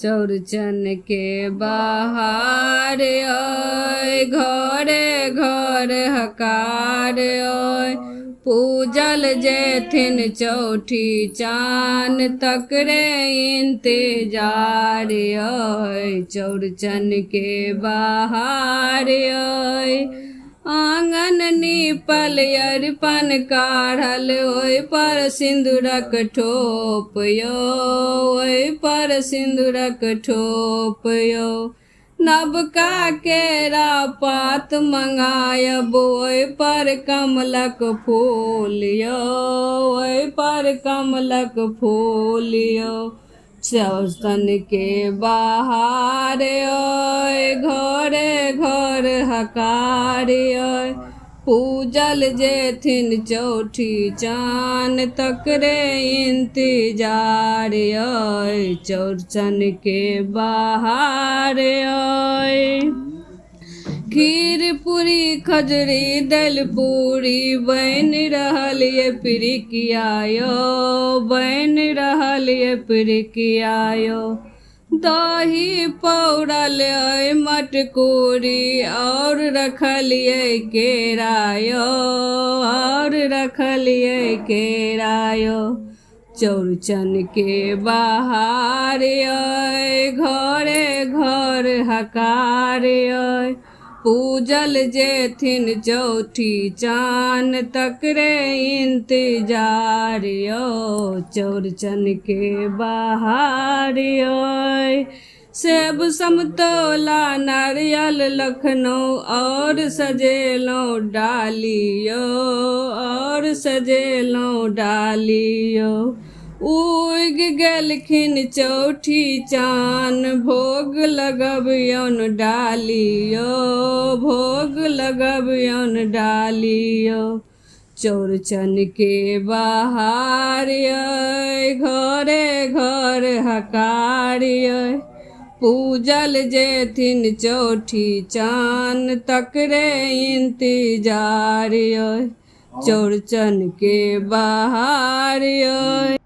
चौरचन के बाहर ओय घरे घर हकार ओय पूजल जेथिन चौठी चान तकरे इंतजार ओय चौरचन के बाहर ओय आंगन नीपल अरिपन काढ़ल ओय पर सिंदूरक ठोप यो ओय पर सिंदूरक ठोप यो नबका केरा पात मंगायब ओय पर कमलक फूल यो ओय पर कमलक फूल यो चौरचन के बाहर ओय घरे घर हकार ओय पूजल जेथिन चौठी चान तकरे इंतजार ओय चौरचन के बाहर ओय खीर पूरी खजरी दल पूरी बन रहल ये पिरिकियायो बन रहल ये पिरिकियायो दही पौड़ल ओय मटकूरी और रखलिए केरायो और रखलिए केरायो चौरचन के बाहर ओय घरे घर हकार ओय पूजल जेथिन चौठी चान तकरे इंतजार यो चौरचन के बाहर ओय सेब समतोला नारियल लखनऊ और सजेलों डालियो और सजेलों डालियो उग गेलखिन चौठी चान भोग लगबियन डालियो भोग लगबियन डालियो चौरचन के बाहर ओय घरे घर हकार ओय पूजल जेथिन चौठी चान तकरे इंतजार ओय चौरचन के बाहर ओय।